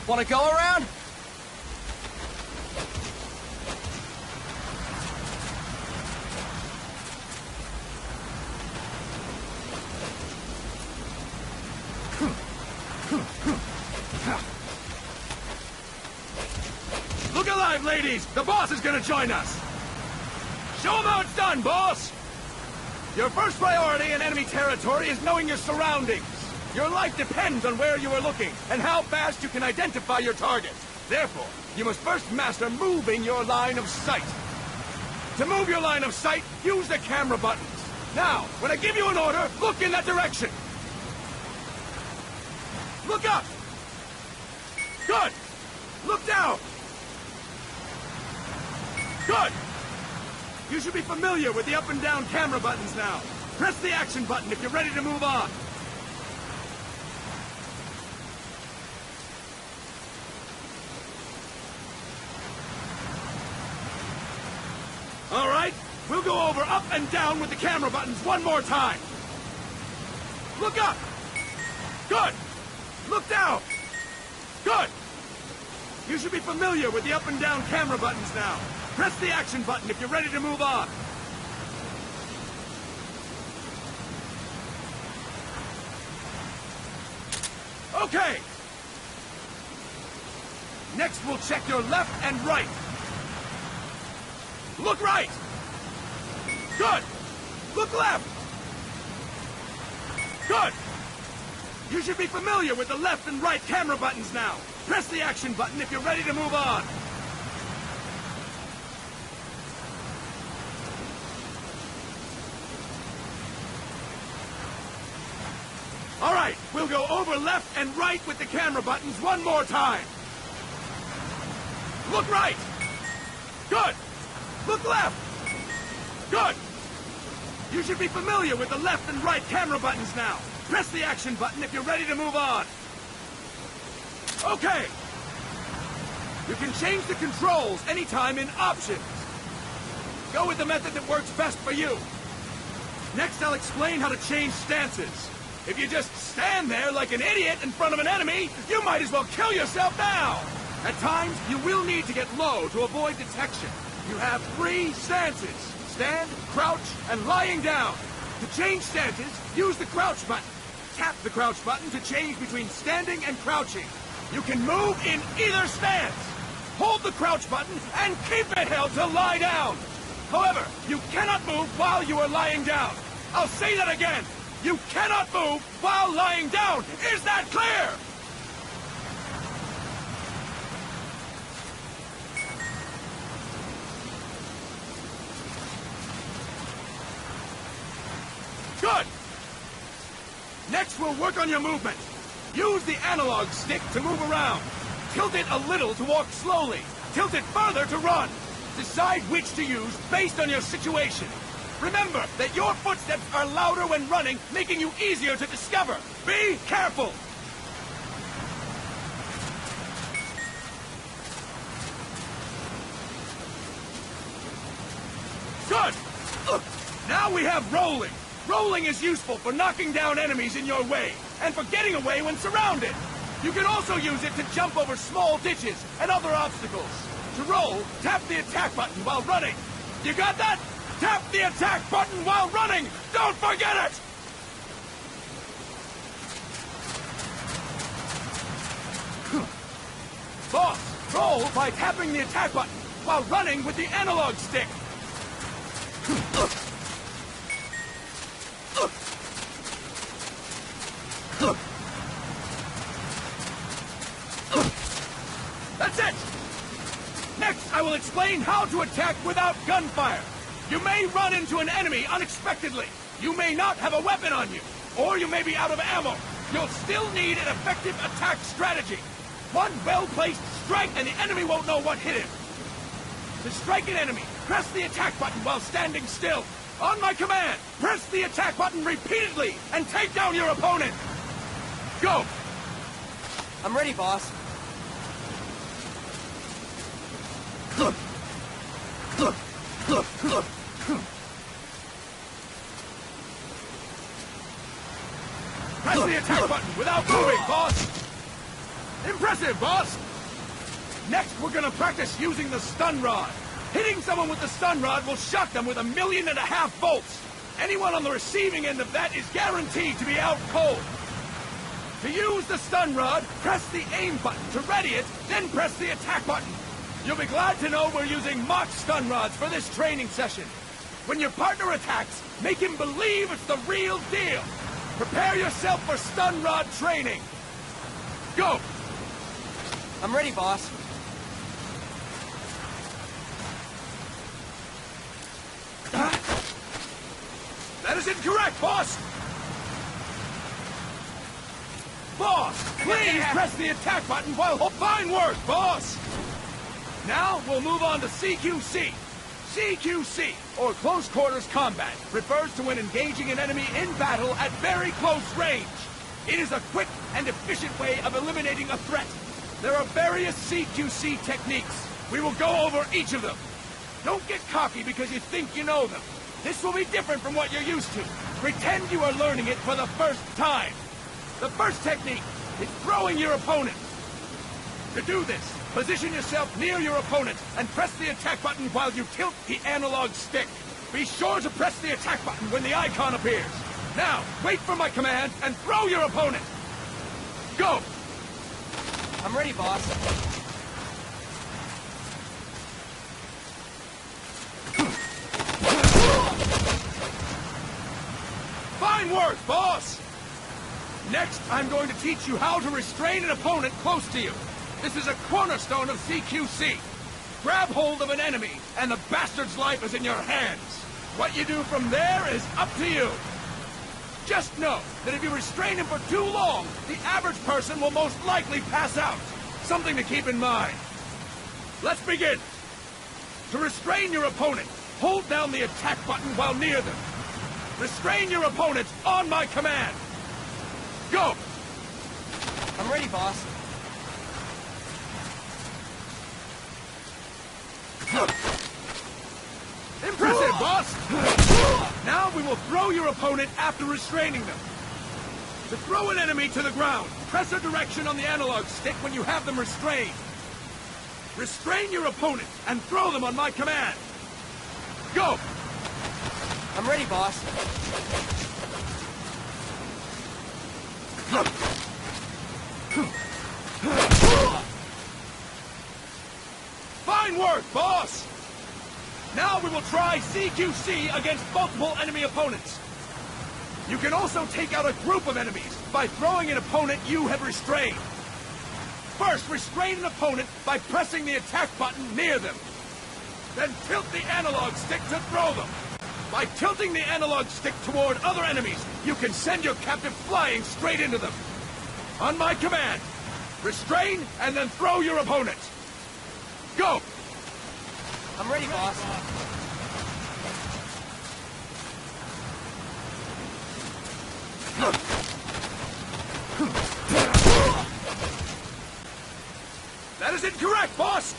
Want to go around? Look alive, ladies! The boss is gonna join us! Show him how it's done, boss! Your first priority in enemy territory is knowing your surroundings. Your life depends on where you are looking and how fast you can identify your target. Therefore, you must first master moving your line of sight. To move your line of sight, use the camera buttons. Now, when I give you an order, look in that direction. Look up! Good! Look down! Good! You should be familiar with the up and down camera buttons now. Press the action button if you're ready to move on. All right, we'll go over up and down with the camera buttons one more time. Look up! Good! Look down! Good! You should be familiar with the up and down camera buttons now. Press the action button if you're ready to move on. Okay! Next, we'll check your left and right. Look right! Good! Look left! Good! You should be familiar with the left and right camera buttons now. Press the action button if you're ready to move on. All right, we'll go over left and right with the camera buttons one more time. Look right! Good! Look left! Good! You should be familiar with the left and right camera buttons now. Press the action button if you're ready to move on. Okay! You can change the controls anytime in Options. Go with the method that works best for you. Next, I'll explain how to change stances. If you just stand there like an idiot in front of an enemy, you might as well kill yourself now! At times, you will need to get low to avoid detection. You have 3 stances: stand, crouch, and lying down. To change stances, use the crouch button. Tap the crouch button to change between standing and crouching. You can move in either stance. Hold the crouch button and keep it held to lie down. However, you cannot move while you are lying down. I'll say that again. You cannot move while lying down. Is that clear? Good! Next, we'll work on your movement. Use the analog stick to move around. Tilt it a little to walk slowly. Tilt it further to run. Decide which to use based on your situation. Remember that your footsteps are louder when running, making you easier to discover. Be careful! Good! Now we have rolling. Rolling is useful for knocking down enemies in your way, and for getting away when surrounded. You can also use it to jump over small ditches and other obstacles. To roll, tap the attack button while running. You got that? Tap the attack button while running! Don't forget it! Boss, roll by tapping the attack button while running with the analog stick. That's it! Next, I will explain how to attack without gunfire. You may run into an enemy unexpectedly. You may not have a weapon on you, or you may be out of ammo. You'll still need an effective attack strategy. One well-placed strike and the enemy won't know what hit him. To strike an enemy, press the attack button while standing still. On my command, press the attack button repeatedly and take down your opponent. Go! I'm ready, boss. Press the attack button without moving, boss! Impressive, boss! Next, we're gonna practice using the stun rod. Hitting someone with the stun rod will shock them with 1.5 million volts. Anyone on the receiving end of that is guaranteed to be out cold. To use the stun rod, press the aim button to ready it, then press the attack button. You'll be glad to know we're using mock stun rods for this training session. When your partner attacks, make him believe it's the real deal. Prepare yourself for stun rod training. Go! I'm ready, boss. That is incorrect, boss! Boss, please press the attack button while... Fine work, boss! Now, we'll move on to CQC. CQC, or Close Quarters Combat, refers to when engaging an enemy in battle at very close range. It is a quick and efficient way of eliminating a threat. There are various CQC techniques. We will go over each of them. Don't get cocky because you think you know them. This will be different from what you're used to. Pretend you are learning it for the first time. The first technique is throwing your opponent. To do this, position yourself near your opponent and press the attack button while you tilt the analog stick. Be sure to press the attack button when the icon appears. Now, wait for my command and throw your opponent. Go! I'm ready, boss. Fine work, boss! Next, I'm going to teach you how to restrain an opponent close to you. This is a cornerstone of CQC. Grab hold of an enemy, and the bastard's life is in your hands. What you do from there is up to you. Just know that if you restrain him for too long, the average person will most likely pass out. Something to keep in mind. Let's begin. To restrain your opponent, hold down the attack button while near them. Restrain your opponent on my command. Go! I'm ready, boss. Impressive, boss! Now we will throw your opponent after restraining them. To throw an enemy to the ground, press a direction on the analog stick when you have them restrained. Restrain your opponent and throw them on my command. Go! I'm ready, boss. Fine work, boss! Now we will try CQC against multiple enemy opponents. You can also take out a group of enemies by throwing an opponent you have restrained. First, restrain an opponent by pressing the attack button near them. Then tilt the analog stick to throw them. By tilting the analog stick toward other enemies, you can send your captive flying straight into them. On my command, restrain and then throw your opponent. Go! I'm ready, boss. That is incorrect, boss!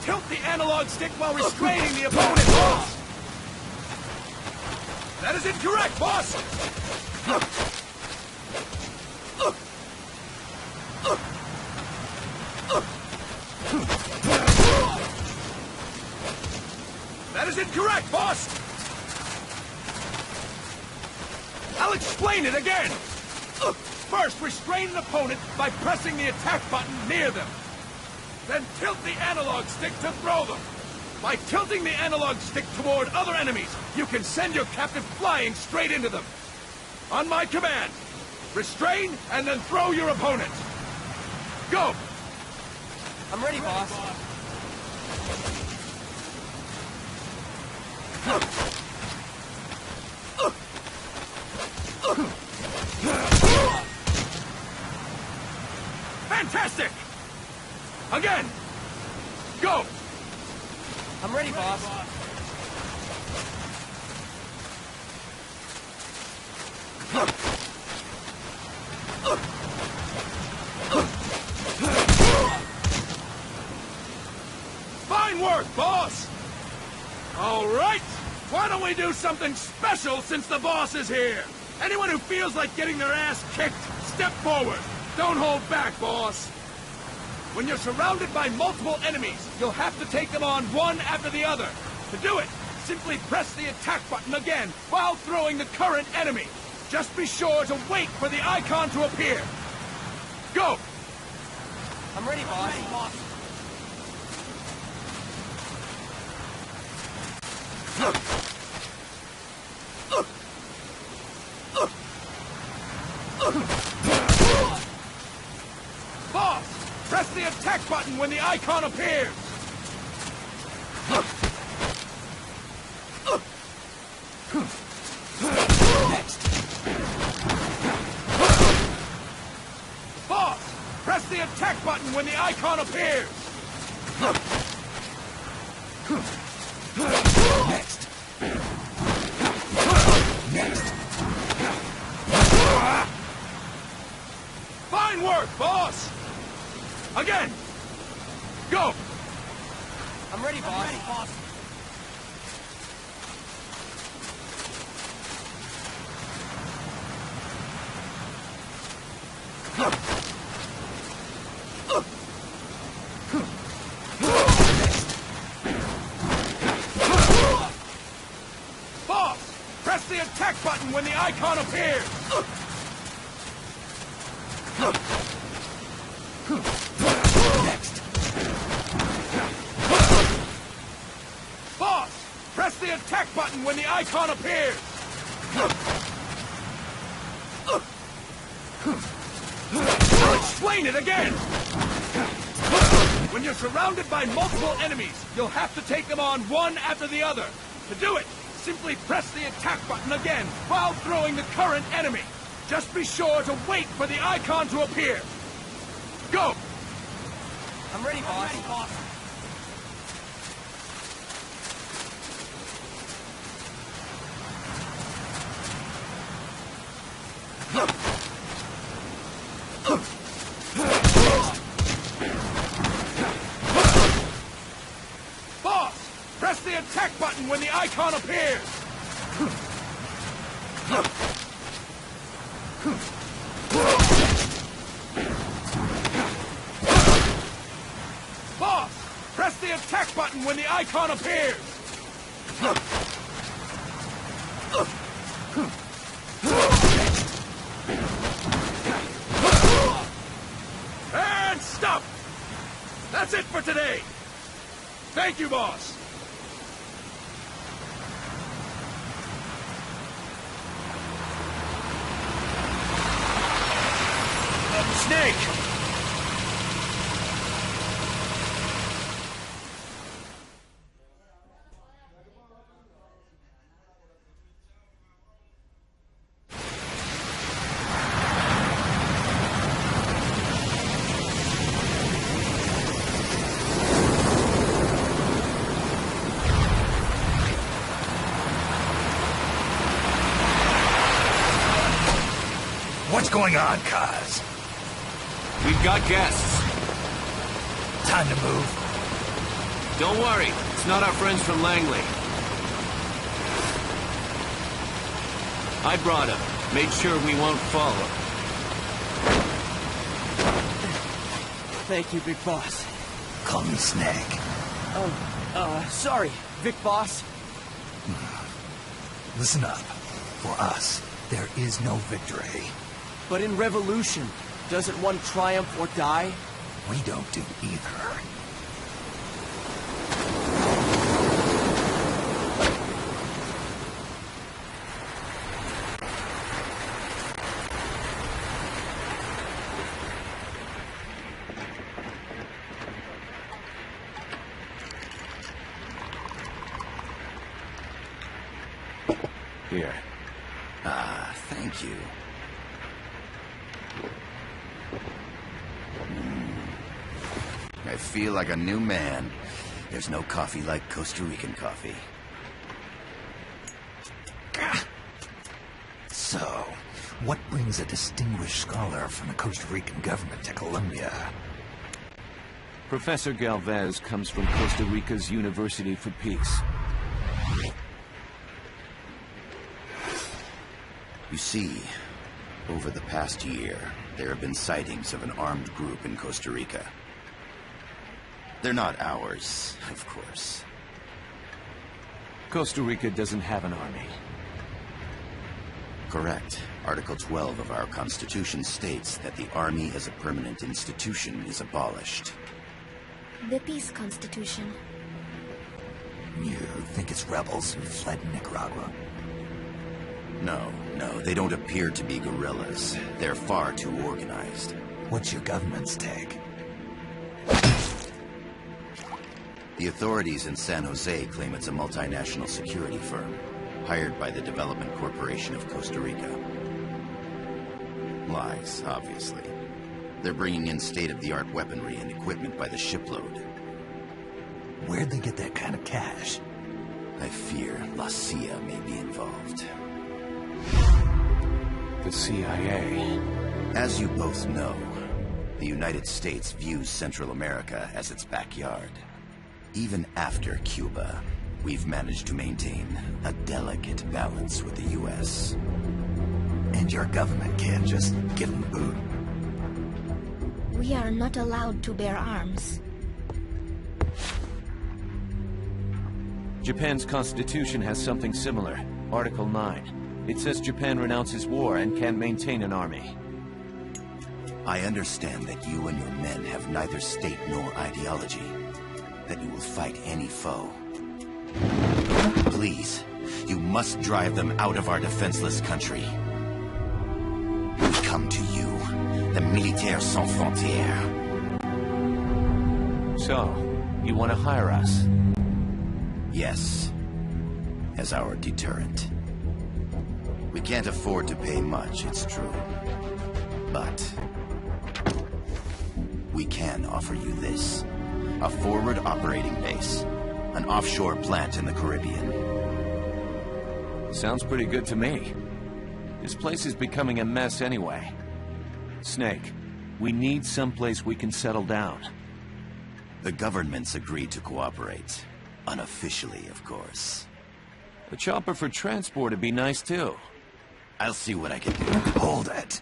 Tilt the analog stick while restraining the opponent, boss! That is incorrect, boss! That is incorrect, boss! I'll explain it again! First, restrain an opponent by pressing the attack button near them. Then tilt the analog stick to throw them. By tilting the analog stick toward other enemies, you can send your captive flying straight into them. On my command, restrain and then throw your opponent. Go! I'm ready, boss. Fantastic! Again! Go! I'm ready, boss. Fine work, boss! All right! Why don't we do something special since the boss is here? Anyone who feels like getting their ass kicked, step forward. Don't hold back, boss. When you're surrounded by multiple enemies, you'll have to take them on one after the other. To do it, simply press the attack button again while throwing the current enemy. Just be sure to wait for the icon to appear. Go! I'm ready, boss. Boss, press the attack button when the icon appears. Next. Boss, press the attack button when the icon appears. Next. Next. Fine work, boss. Again. Go. I'm ready, boss. Boss, press the attack button when the icon appears. Next. Boss, press the attack button when the icon appears. I'll explain it again. When you're surrounded by multiple enemies, you'll have to take them on one after the other. To do it, simply press the attack button again while throwing the current enemy. Just be sure to wait for the icon to appear. Go! I'm ready, boss. Boss, press the attack button when the icon appears. Boss, press the attack button when the icon appears. And stop! That's it for today. Thank you, boss. Snake! What's going on, Kaz? We've got guests. Time to move. Don't worry, it's not our friends from Langley. I brought him. Made sure we won't follow. Thank you, Big Boss. Call me Snake. Sorry, Vic Boss. Listen up. For us, there is no victory. But in revolution, doesn't one triumph or die? We don't do either. Here. Thank you. I feel like a new man. There's no coffee like Costa Rican coffee. So, what brings a distinguished scholar from the Costa Rican government to Colombia? Professor Galvez comes from Costa Rica's University for Peace. You see, over the past year, there have been sightings of an armed group in Costa Rica. They're not ours, of course. Costa Rica doesn't have an army. Correct. Article 12 of our Constitution states that the Army as a permanent institution is abolished. The peace constitution. You think it's rebels who fled Nicaragua? No, they don't appear to be guerrillas. They're far too organized. What's your government's take? The authorities in San Jose claim it's a multinational security firm, hired by the Development Corporation of Costa Rica. Lies, obviously. They're bringing in state-of-the-art weaponry and equipment by the shipload. Where'd they get that kind of cash? I fear La CIA may be involved. The CIA. As you both know, the United States views Central America as its backyard. Even after Cuba, we've managed to maintain a delicate balance with the U.S. And your government can't just give them the boot? We are not allowed to bear arms. Japan's constitution has something similar. Article 9. It says Japan renounces war and can't maintain an army. I understand that you and your men have neither state nor ideology. That you will fight any foe. Please, you must drive them out of our defenseless country. We come to you, the Militaires Sans Frontières. So, you want to hire us? Yes, as our deterrent. We can't afford to pay much, it's true. But we can offer you this. A forward operating base. An offshore plant in the Caribbean. Sounds pretty good to me. This place is becoming a mess anyway. Snake, we need someplace we can settle down. The government's agreed to cooperate. Unofficially, of course. A chopper for transport would be nice too. I'll see what I can do. Hold it.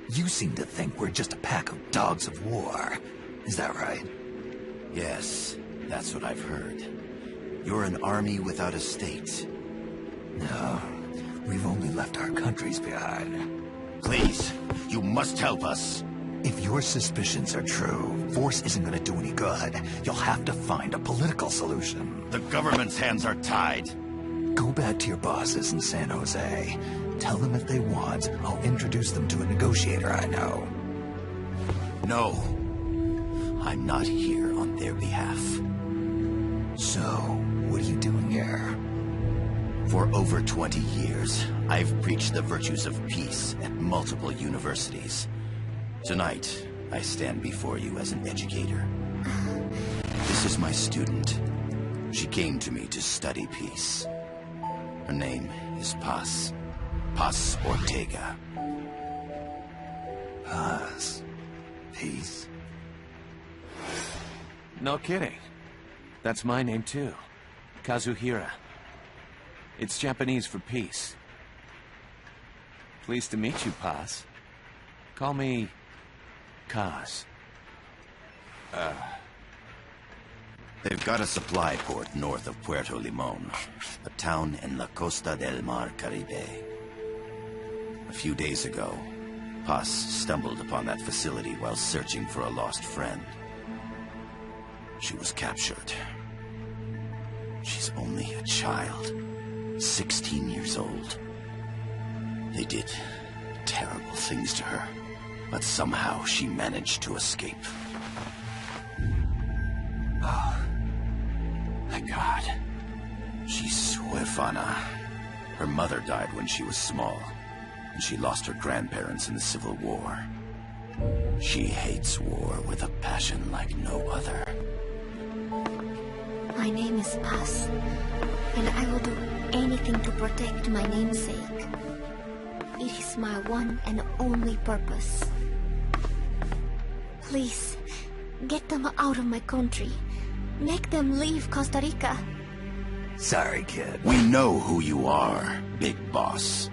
You seem to think we're just a pack of dogs of war. Is that right? Yes, that's what I've heard. You're an army without a state. No, we've only left our countries behind. Please, you must help us. If your suspicions are true, force isn't going to do any good. You'll have to find a political solution. The government's hands are tied. Go back to your bosses in San Jose. Tell them if they want, I'll introduce them to a negotiator I know. No. I'm not here on their behalf. So, what are you doing here? For over 20 years, I've preached the virtues of peace at multiple universities. Tonight, I stand before you as an educator. This is my student. She came to me to study peace. Her name is Paz. Paz Ortega. Paz. Peace. No kidding. That's my name too. Kazuhira. It's Japanese for peace. Pleased to meet you, Paz. Call me Kaz. They've got a supply port north of Puerto Limon, a town in la Costa del Mar Caribe. A few days ago, Paz stumbled upon that facility while searching for a lost friend. She was captured. She's only a child, 16 years old. They did terrible things to her, but somehow she managed to escape. Oh, thank God. She's huérfana. Her mother died when she was small, and she lost her grandparents in the Civil War. She hates war with a passion like no other. My name is Paz, and I will do anything to protect my namesake. It is my one and only purpose. Please, get them out of my country. Make them leave Costa Rica. Sorry, kid. We know who you are, Big Boss.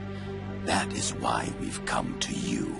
That is why we've come to you.